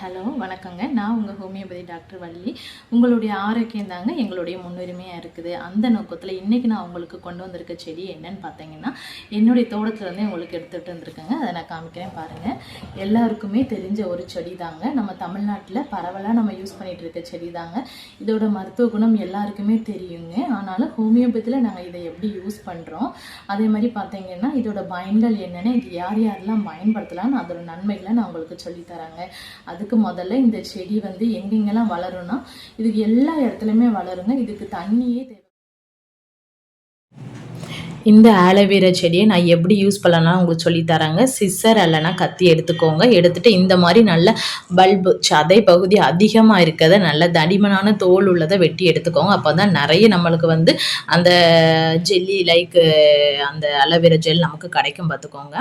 Hello வணக்கங்க. நான் உங்கள் ஹோமியோபதி டாக்டர் வள்ளி. உங்களுடைய ஆரோக்கியம் தாங்க எங்களுடைய முன்னுரிமையாக இருக்குது. அந்த நோக்கத்தில் இன்றைக்கி நான் உங்களுக்கு கொண்டு வந்திருக்க செடி என்னன்னு பார்த்தீங்கன்னா, என்னுடைய தோட்டத்துலேருந்தே உங்களுக்கு எடுத்துகிட்டு வந்திருக்கேங்க. அதை நான் காமிக்கிறேன் பாருங்கள். எல்லாருக்குமே தெரிஞ்ச ஒரு செடி தாங்க. நம்ம தமிழ்நாட்டில் பரவலாக நம்ம யூஸ் பண்ணிகிட்டு இருக்க செடி தாங்க. இதோட மருத்துவ குணம் எல்லாருக்குமே தெரியுங்க. ஆனாலும் ஹோமியோபதியில் நாங்கள் இதை எப்படி யூஸ் பண்ணுறோம், அதே மாதிரி பார்த்தீங்கன்னா இதோட பயன்கள் என்னென்னு, இது யார் யாரெல்லாம் பயன்படுத்தலாம்னு அதோட நன்மைகளை நான் உங்களுக்கு சொல்லித்தராங்க. அதுக்கு முதல்ல இந்த செடி வந்து எங்கெங்கெல்லாம் வளரும்னா, இதுக்கு எல்லா இடத்துலையுமே வளருங்க. இதுக்கு தண்ணியே தேவை. இந்த ஆலோவேரா செடியை நான் எப்படி யூஸ் பண்ணலாம் உங்களுக்கு சொல்லித்தராங்க. சிஸ்ஸர் இல்லைனா கத்தி எடுத்துக்கோங்க. எடுத்துகிட்டு இந்த மாதிரி நல்ல பல்பு சதை பகுதி அதிகமாக இருக்கிறத நல்ல தடிமனான தோல் உள்ளதை வெட்டி எடுத்துக்கோங்க. அப்போ தான் நிறைய நம்மளுக்கு வந்து அந்த ஜெல்லி லைக் அந்த அலோவேரா ஜெல் நமக்கு கிடைக்கும் பார்த்துக்கோங்க.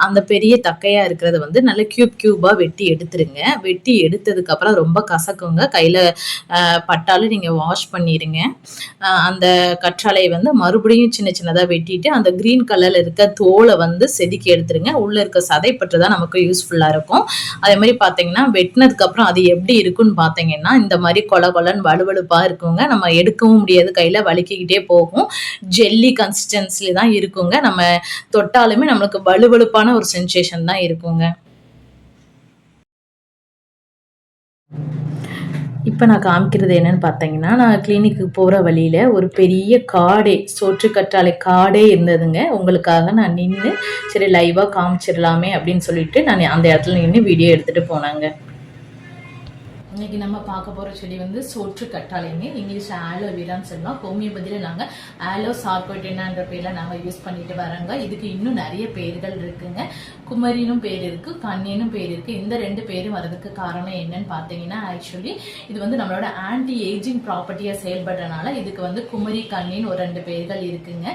அந்த பெரிய தக்கையாக இருக்கிறத வந்து நல்ல க்யூபாக வெட்டி எடுத்துருங்க. வெட்டி எடுத்ததுக்கப்புறம் ரொம்ப கசக்குங்க. கையில் பட்டாலும் நீங்கள் வாஷ் பண்ணிடுங்க. அந்த கற்றாழையை வந்து மறுபடியும் சின்ன சின்னதாக வெட்டிட்டு அந்த கிரீன் கலர்ல இருக்க தோலை வந்து செதுக்கி எடுத்துருங்க. உள்ள இருக்க சதைப்பற்று தான் நமக்கு யூஸ்ஃபுல்லா இருக்கும். அதே மாதிரி பாத்தீங்கன்னா வெட்டினதுக்கு அப்புறம் அது எப்படி இருக்குன்னு பாத்தீங்கன்னா இந்த மாதிரி கொல கொலன்னு வலுவலுப்பா இருக்குங்க. நம்ம எடுக்கவும் முடியாது, கையில வலிக்கிக்கிட்டே போகும். ஜெல்லி கன்சிஸ்டன்சில தான் இருக்குங்க. நம்ம தொட்டாலுமே நம்மளுக்கு வலுவலுப்பான ஒரு சென்சேஷன் தான் இருக்குங்க. இப்போ நான் காமிக்கிறது என்னன்னு பார்த்தீங்கன்னா, நான் கிளினிக்கு போகிற வழியில் ஒரு பெரிய காடே, சோற்று கற்றாழை காடே இருந்ததுங்க. உங்களுக்காக நான் நின்று சரி லைவாக காமிச்சிடலாமே அப்படின்னு சொல்லிட்டு நான் அந்த இடத்துல நின்று வீடியோ எடுத்துகிட்டு போனாங்க. இன்றைக்கி நம்ம பார்க்க போகிற செடி வந்து சோற்று கற்றாழைங்க. இங்கிலீஷில் ஆலோவேரான்னு சொல்லலாம். ஹோமியோபதியில் நாங்கள் ஆலோ சார்கோட்டினான்ற பேரில் நாங்கள் யூஸ் பண்ணிட்டு வரோங்க. இதுக்கு இன்னும் நிறைய பேர்கள் இருக்குங்க. குமரினும் பேர் இருக்குது, கண்ணினும் பேர் இருக்குது. இந்த ரெண்டு பேரும் வரதுக்கு காரணம் என்னன்னு பார்த்தீங்கன்னா, ஆக்சுவலி இது வந்து நம்மளோட ஆன்டி ஏஜிங் ப்ராப்பர்ட்டியாக செயல்படுறதுனால இதுக்கு வந்து குமரி கண்ணின்னு ஒரு ரெண்டு பேர்கள் இருக்குங்க.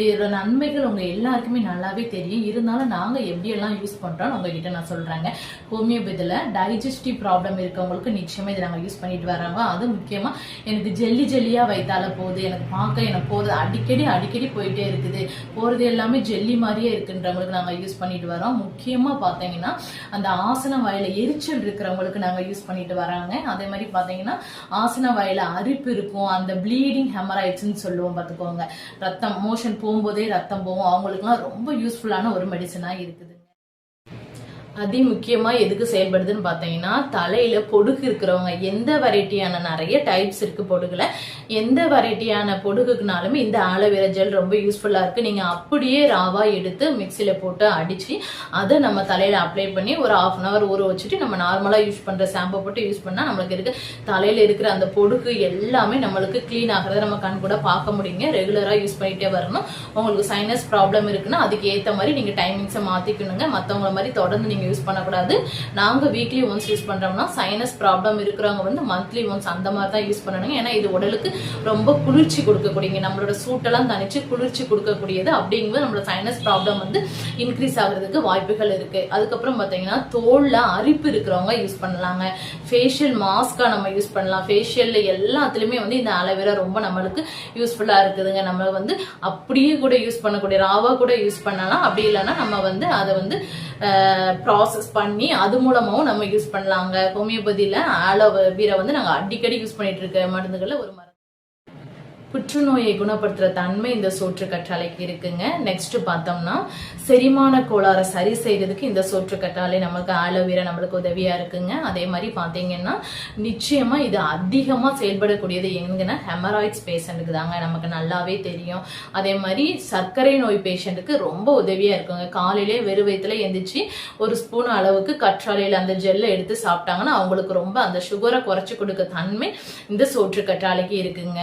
இதோட நன்மைகள் உங்கள் எல்லாருக்குமே நல்லாவே தெரியும். இருந்தாலும் நாங்கள் எப்படியெல்லாம் யூஸ் பண்ணுறோம் உங்ககிட்ட நான் சொல்கிறேங்க. ஹோமியோபதியில் டைஜஸ்டிவ் ப்ராப்ளம் இருக்கவங்களுக்கு நிச்சயமா இதை நாங்கள் யூஸ் பண்ணிட்டு வராங்க. அது முக்கியமா எனக்கு ஜெல்லியா வைத்தால போகுது, எனக்கு பார்க்க எனக்கு போகுது, அடிக்கடி போயிட்டே இருக்குது, போறது எல்லாமே ஜெல்லி மாதிரியே இருக்குன்றவங்களுக்கு நாங்கள் யூஸ் பண்ணிட்டு வரோம். முக்கியமா பாத்தீங்கன்னா அந்த ஆசன வாயில எரிச்சல் இருக்கிறவங்களுக்கு நாங்க யூஸ் பண்ணிட்டு வராங்க. அதே மாதிரி பாத்தீங்கன்னா ஆசன வாயில அரிப்பு இருக்கும், அந்த ப்ளீடிங் ஹெமராய்ட்ஸ்ன்னு சொல்லுவோம் பார்த்துக்கோங்க. ரத்தம் மோஷன் போகும்போதே ரத்தம் போகும், அவங்களுக்குலாம் ரொம்ப யூஸ்ஃபுல்லான ஒரு மெடிசனா இருக்குது. அதி முக்கியமா எதுக்கு செயல்படுதுன்னு பார்த்தீங்கன்னா, தலையில பொடுகு இருக்கிறவங்க, எந்த வெரைட்டியான நிறைய டைப்ஸ் இருக்கு பொடுகுல, எந்த வெரைட்டியான பொடுகுக்குனாலுமே இந்த ஆலோவேரா ஜெல் ரொம்ப யூஸ்ஃபுல்லா இருக்கு. நீங்க அப்படியே ராவா எடுத்து மிக்சியில போட்டு அடிச்சு அதை நம்ம தலையில அப்ளை பண்ணி ஒரு 1/2 hour ஊற வச்சுட்டு நம்ம நார்மலா யூஸ் பண்ற ஷாம்பு போட்டு யூஸ் பண்ணா நம்மளுக்கு இருக்கு தலையில இருக்கிற அந்த பொடுகு எல்லாமே நம்மளுக்கு கிளீன் ஆகிறத நம்ம கண் கூட பார்க்க முடியுங்க. ரெகுலரா யூஸ் பண்ணிட்டே வரணும். உங்களுக்கு சைனஸ் ப்ராப்ளம் இருக்குன்னா அதுக்கு ஏற்ற மாதிரி நீங்க டைமிங்ஸை மாத்திக்கணுங்க. மற்றவங்கள மாதிரி தொடர்ந்து நீங்க யூஸ் பண்ணக்கூடாது. நாங்க வீக்லி ஒன்ஸ் யூஸ் பண்றோம்னா, சைனஸ் ப்ராப்ளம் இருக்கிறவங்க வந்து மந்த்லி ஒன்ஸ் அந்த மாதிரி தான் யூஸ் பண்ணணுங்க. ஏன்னா இது உடலுக்கு ரொம்ப குளிர்ச்சி கொடுக்கக்கூடியது, நம்மளோட சூட்டெல்லாம் தனிச்சு குளிர்ச்சி கொடுக்கக்கூடியது. அப்படிங்கும்போது நம்மளோட சைனஸ் ப்ராப்ளம் வந்து இன்க்ரீஸ் ஆகுறதுக்கு வாய்ப்புகள் இருக்கு. அதுக்கப்புறம் பாத்தீங்கன்னா தோல்ல அரிப்பு இருக்கிறவங்க யூஸ் பண்ணலாங்க. ஃபேஷியல் மாஸ்கா நம்ம யூஸ் பண்ணலாம். ஃபேஷியல்ல எல்லாத்துலயுமே வந்து இந்த ஆலோவேரா ரொம்ப நம்மளுக்கு யூஸ்ஃபுல்லா இருக்குதுங்க. நம்ம வந்து அப்படியே கூட யூஸ் பண்ணக்கூடிய ராவா கூட யூஸ் பண்ணலாம். அப்படி இல்லைன்னா நம்ம வந்து அதை வந்து ப்ராசஸ் பண்ணி அது மூலமாவும் நம்ம யூஸ் பண்ணலாங்க. ஹோமியோபதியில ஆலோவேரா வந்து நாங்க அடிக்கடி யூஸ் பண்ணிட்டு இருக்க மருந்துகள்ல ஒரு புற்றுநோயை குணப்படுத்துற தன்மை இந்த சோற்று கற்றாழைக்கு இருக்குங்க. நெக்ஸ்ட் பார்த்தோம்னா செரிமான கோளாறை சரி செய்யறதுக்கு இந்த சோற்று கற்றாழை நமக்கு ஆலோவேரா நம்மளுக்கு உதவியா இருக்குங்க. அதே மாதிரி பாத்தீங்கன்னா நிச்சயமா இது அதிகமா செயல்படக்கூடியது எங்கன்னா ஹெமராய்ட்ஸ் பேஷண்ட்டுக்கு தாங்க, நமக்கு நல்லாவே தெரியும். அதே மாதிரி சர்க்கரை நோய் பேஷண்ட்டுக்கு ரொம்ப உதவியா இருக்குங்க. காலையிலே வெறும் வயிற்றுல எந்திரிச்சு ஒரு ஸ்பூன் அளவுக்கு கற்றாழையில அந்த ஜெல்லை எடுத்து சாப்பிட்டாங்கன்னா அவங்களுக்கு ரொம்ப அந்த சுகரை குறைச்சு கொடுக்க தன்மை இந்த சோற்று கற்றாழைக்கு இருக்குங்க.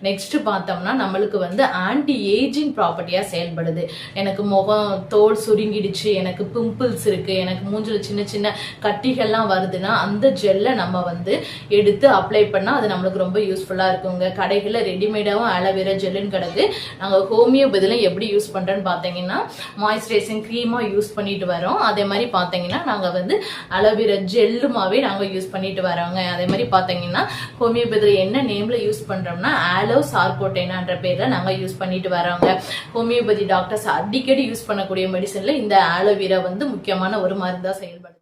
நெக்ஸ்ட் பார்த்தோம்னா நம்மளுக்கு வந்து ஆன்டி ஏஜிங் ப்ராப்பர்ட்டியா செயல்படுது. எனக்கு முகம் தோல் சுருங்கிடுச்சு, எனக்கு பிம்பிள்ஸ் இருக்கு, எனக்கு மூஞ்சில சின்ன சின்ன கட்டிகள்லாம் வருதுன்னா அந்த ஜெல்லை நம்ம வந்து எடுத்து அப்ளை பண்ணா அது நம்மளுக்கு ரொம்ப யூஸ்ஃபுல்லா இருக்குங்க. கடைகள்ல ரெடிமேடாவும் ஆலோவேரா ஜெல்லுன்னு கிடக்கு. நாங்க ஹோமியோபதியில எப்படி யூஸ் பண்றோன்னு பாத்தீங்கன்னா மாய்ஸ்சரைசிங் கிரீமா யூஸ் பண்ணிட்டு வரோம். அதே மாதிரி பாத்தீங்கன்னா நாங்க வந்து ஆலோவேரா ஜெல்லுமாவே நாங்க யூஸ் பண்ணிட்டு வரோங்க. அதே மாதிரி பாத்தீங்கன்னா ஹோமியோபதியில என்ன நேம்ல யூஸ் பண்றோம்னா ஆலோ சார்கோட்டினான்ற பேர்ல நாங்க யூஸ் பண்ணிட்டு வரோங்க. ஹோமியோபதி டாக்டர்ஸ் அடிக்கடி யூஸ் பண்ணக்கூடிய மெடிசன்ல இந்த ஆலோவேரா வந்து முக்கியமான ஒரு மருந்தா செயல்படுது.